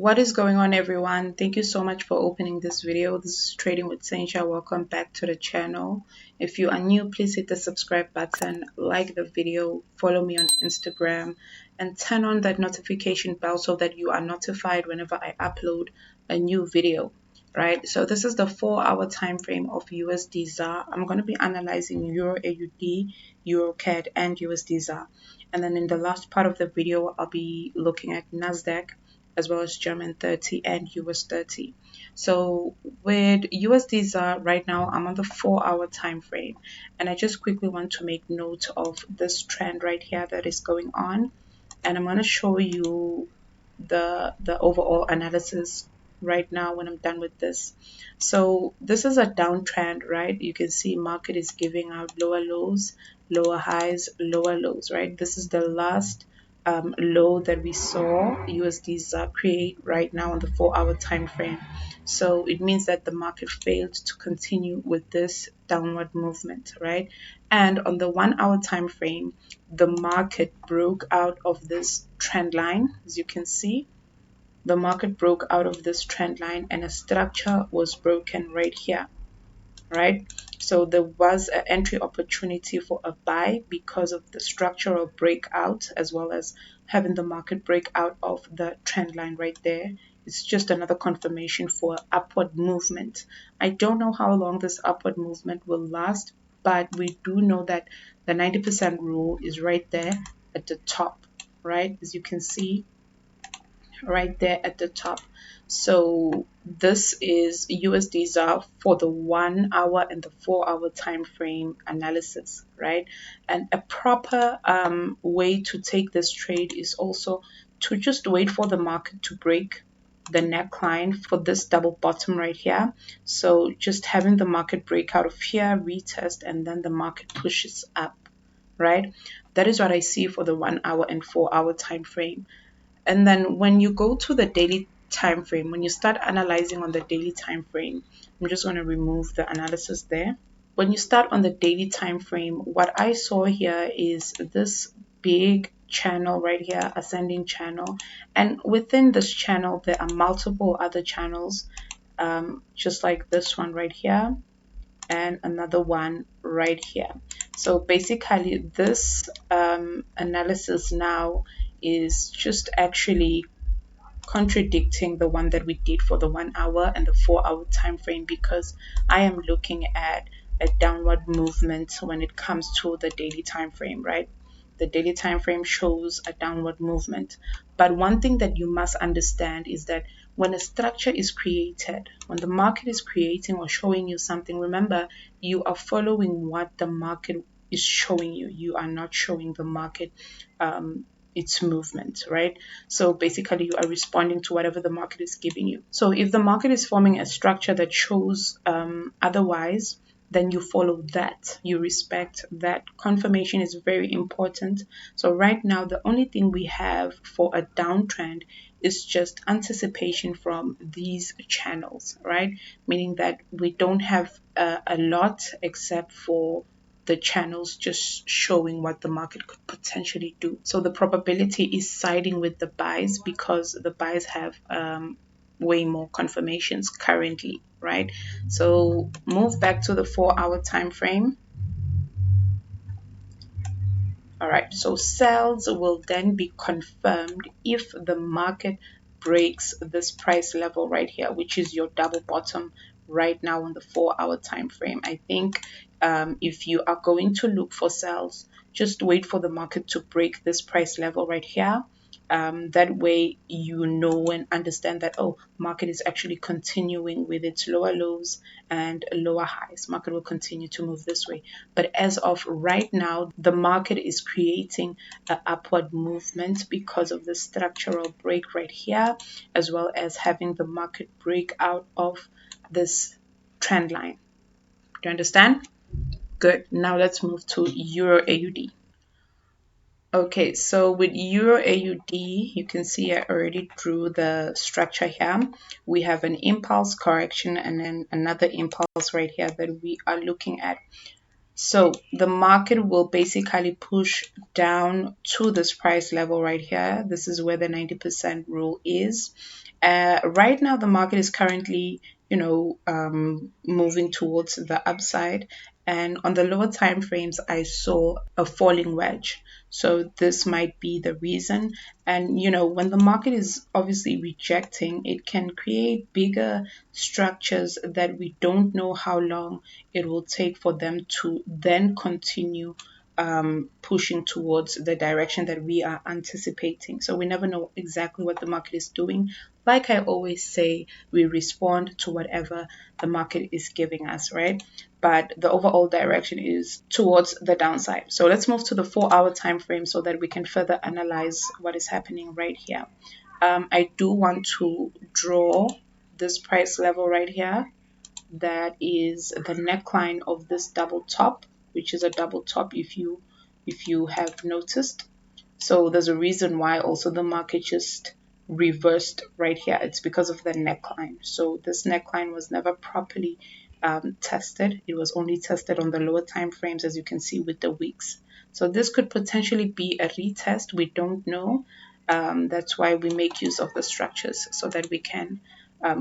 What is going on, everyone? Thank you so much for opening this video. This is Trading with Sentia. Welcome back to the channel. If you are new, please hit the subscribe button, like the video, follow me on Instagram, and turn on that notification bell so that you are notified whenever I upload a new video. Right, so this is the 4-hour time frame of USD ZAR. I'm going to be analyzing Euro AUD, Euro CAD, and USD ZAR. And then in the last part of the video, I'll be looking at NASDAQ, as well as German 30 and US 30. So with USD ZAR right now, I'm on the 4-hour time frame, and I just quickly want to make note of this trend right here that is going on, and I'm going to show you the overall analysis right now when I'm done with this. So this is a downtrend, right? You can see market is giving out lower lows, lower highs, lower lows, right? This is the last low that we saw USD ZAR create right now on the 4-hour time frame. So it means that the market failed to continue with this downward movement, right? And on the 1-hour time frame, the market broke out of this trend line. As you can see, the market broke out of this trend line and a structure was broken right here, right? So there was an entry opportunity for a buy because of the structural breakout, as well as having the market break out of the trend line right there. It's just another confirmation for upward movement. I don't know how long this upward movement will last, but we do know that the 90% rule is right there at the top, right? As you can see right there at the top. So this is USD ZAR for the 1-hour and the 4-hour time frame analysis, right? And a proper way to take this trade is also to just wait for the market to break the neckline for this double bottom right here. So just having the market break out of here, retest, and then the market pushes up, right? That is what I see for the 1-hour and 4-hour time frame. And then when you go to the daily time frame, when you start analyzing on the daily time frame, I'm just going to remove the analysis there. When you start on the daily time frame, what I saw here is this big channel right here, ascending channel, and within this channel there are multiple other channels, just like this one right here and another one right here. So basically this analysis now is just actually contradicting the one that we did for the 1-hour and the 4-hour time frame, because I am looking at a downward movement when it comes to the daily time frame, right? The daily time frame shows a downward movement. But one thing that you must understand is that when a structure is created, when the market is creating or showing you something, remember, you are following what the market is showing you. You are not showing the market its movement, right? So basically you are responding to whatever the market is giving you. So if the market is forming a structure that shows otherwise, then you follow that, you respect that. Confirmation is very important. So right now the only thing we have for a downtrend is just anticipation from these channels, right? Meaning that we don't have a lot except for the channels just showing what the market could potentially do. So the probability is siding with the buys because the buys have way more confirmations currently, right? So move back to the 4-hour time frame. All right, so sales will then be confirmed if the market breaks this price level right here, which is your double bottom right now on the 4-hour time frame. I think if you are going to look for sales, just wait for the market to break this price level right here. That way you know and understand that, oh, market is actually continuing with its lower lows and lower highs. Market will continue to move this way. But as of right now, the market is creating an upward movement because of the structural break right here, as well as having the market break out of this trend line. Do you understand? Good. Now let's move to Euro AUD. Okay, so with Euro AUD, you can see I already drew the structure here. We have an impulse correction and then another impulse right here that we are looking at. So the market will basically push down to this price level right here. This is where the 90% rule is. Right now, the market is currently, moving towards the upside. And on the lower time frames, I saw a falling wedge. So this might be the reason. And, when the market is obviously rejecting, it can create bigger structures that we don't know how long it will take for them to then continue pushing towards the direction that we are anticipating. So we never know exactly what the market is doing. Like I always say, we respond to whatever the market is giving us, right? But the overall direction is towards the downside. So let's move to the 4-hour time frame so that we can further analyze what is happening right here. I do want to draw this price level right here. That is the neckline of this double top, which is a double top if you have noticed. So there's a reason why also the market just reversed right here. It's because of the neckline. So this neckline was never properly tested. It was only tested on the lower time frames, as you can see with the weeks. So this could potentially be a retest. We don't know. That's why we make use of the structures so that we can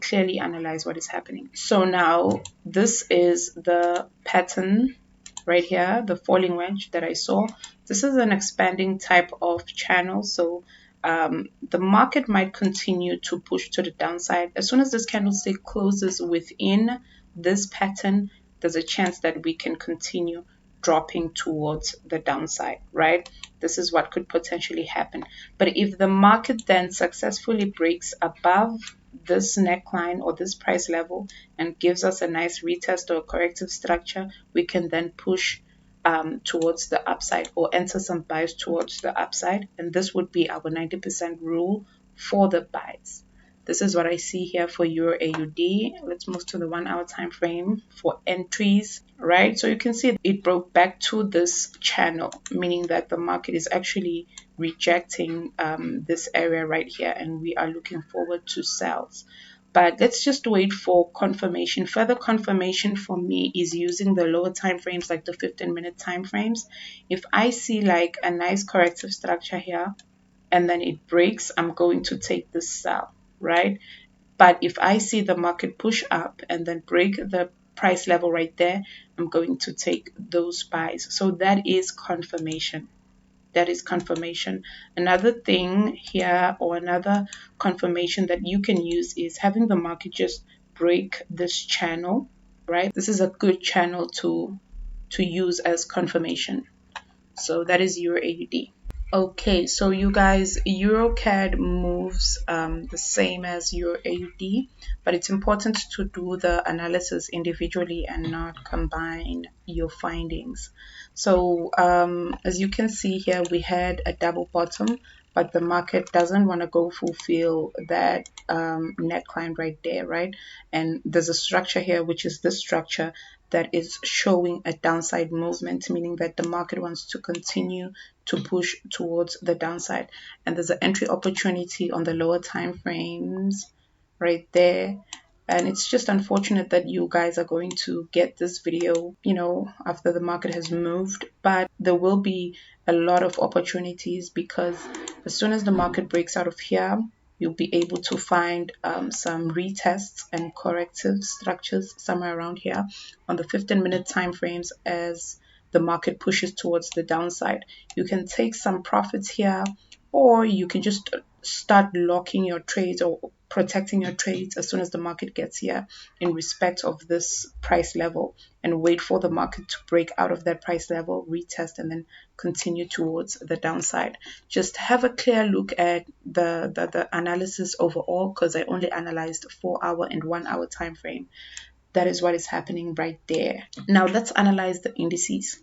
clearly analyze what is happening. So now this is the pattern right here, the falling wedge that I saw. This is an expanding type of channel. So the market might continue to push to the downside. As soon as this candlestick closes within this pattern, there's a chance that we can continue dropping towards the downside, right? This is what could potentially happen. But if the market then successfully breaks above this neckline or this price level and gives us a nice retest or a corrective structure, we can then push towards the upside or enter some buys towards the upside. And this would be our 90% rule for the buys. This is what I see here for Euro AUD. Let's move to the 1-hour time frame for entries, right? So you can see it broke back to this channel, meaning that the market is actually rejecting this area right here, and we are looking forward to sales. But let's just wait for confirmation. Further confirmation for me is using the lower time frames, like the 15-minute time frames. If I see like a nice corrective structure here and then it breaks, I'm going to take this sell, right? But if I see the market push up and then break the price level right there, I'm going to take those buys. So that is confirmation. That is confirmation. Another thing here, or another confirmation that you can use, is having the market just break this channel, right? This is a good channel to use as confirmation. So that is Euro AUD. Okay, so you guys, EuroCAD moves the same as Euro AUD, but it's important to do the analysis individually and not combine your findings. So as you can see here, we had a double bottom, but the market doesn't want to go fulfill that neckline right there, right? And there's a structure here, which is this structure that is showing a downside movement, meaning that the market wants to continue to push towards the downside. And there's an entry opportunity on the lower time frames right there. And it's just unfortunate that you guys are going to get this video, after the market has moved. But there will be a lot of opportunities, because as soon as the market breaks out of here, you'll be able to find some retests and corrective structures somewhere around here on the 15-minute time frames as the market pushes towards the downside. You can take some profits here, or you can just start locking your trades or protecting your trades as soon as the market gets here in respect of this price level, and wait for the market to break out of that price level, retest, and then continue towards the downside. Just have a clear look at the analysis overall, because I only analyzed 4-hour and 1-hour time frame. That is what is happening right there. Now let's analyze the indices.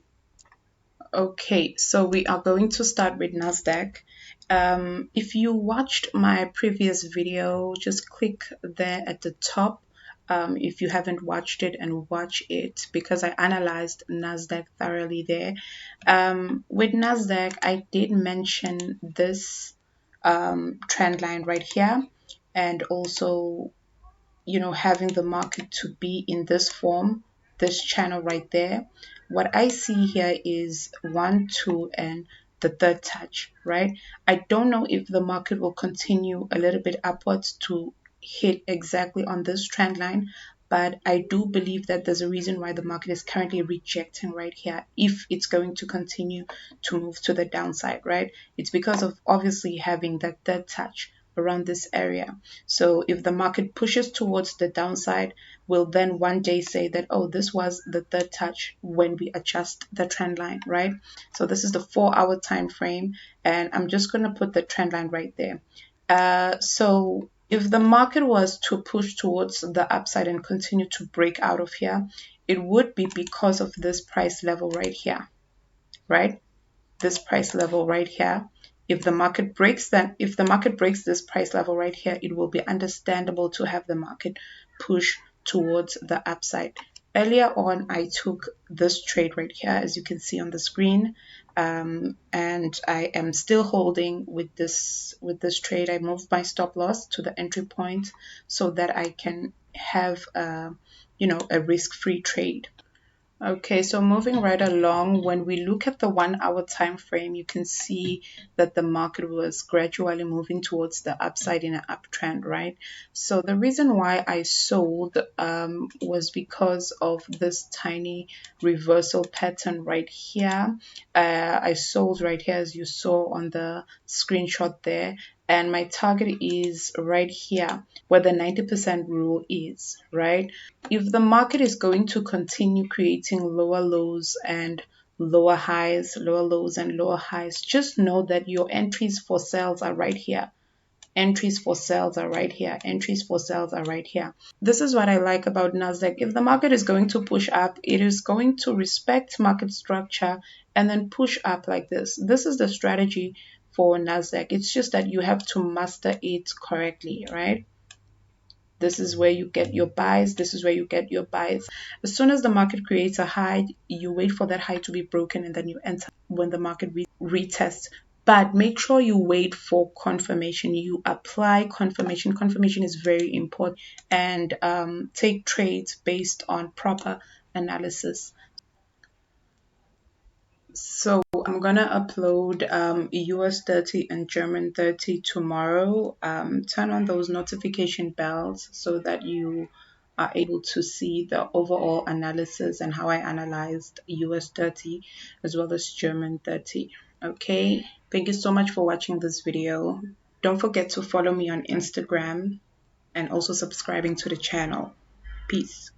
Okay, so we are going to start with NASDAQ. If you watched my previous video, just click there at the top if you haven't watched it, and watch it, because I analyzed NASDAQ thoroughly there. With NASDAQ, I did mention this trend line right here, and also having the market to be in this form, this channel right there. what I see here is 1, 2, and the third touch, right? I don't know if the market will continue a little bit upwards to hit exactly on this trend line, but I do believe that there's a reason why the market is currently rejecting right here if it's going to continue to move to the downside, right? It's because of obviously having that third touch around this area. So if the market pushes towards the downside, we'll then one day say that, oh, this was the third touch when we adjust the trend line, right? So this is the 4-hour time frame, and I'm just going to put the trend line right there. So if the market was to push towards the upside and continue to break out of here, it would be because of this price level right here, right? This price level right here. If the market breaks this price level right here, it will be understandable to have the market push towards the upside. Earlier on, I took this trade right here, as you can see on the screen, and I am still holding with this trade. I moved my stop loss to the entry point so that I can have a risk-free trade. Okay, so moving right along, when we look at the 1-hour time frame, you can see that the market was gradually moving towards the upside in an uptrend, right? So the reason why I sold was because of this tiny reversal pattern right here. I sold right here, as you saw on the screenshot there, and my target is right here where the 90% rule is, right? If the market is going to continue creating lower lows and lower highs, lower lows and lower highs, just know that your entries for sales are right here. Entries for sales are right here. Entries for sales are right here. This is what I like about NASDAQ. If the market is going to push up, it is going to respect market structure and then push up like this. This is the strategy for NASDAQ. It's just that you have to master it correctly, right? This is where you get your buys. This is where you get your buys. As soon as the market creates a high, you wait for that high to be broken and then you enter when the market retests. But make sure you wait for confirmation. You apply confirmation. Confirmation is very important, and take trades based on proper analysis. So I'm gonna upload US 30 and German 30 tomorrow. Turn on those notification bells so that you are able to see the overall analysis and how I analyzed US 30 as well as German 30. Okay, thank you so much for watching this video. Don't forget to follow me on Instagram and also subscribing to the channel. Peace.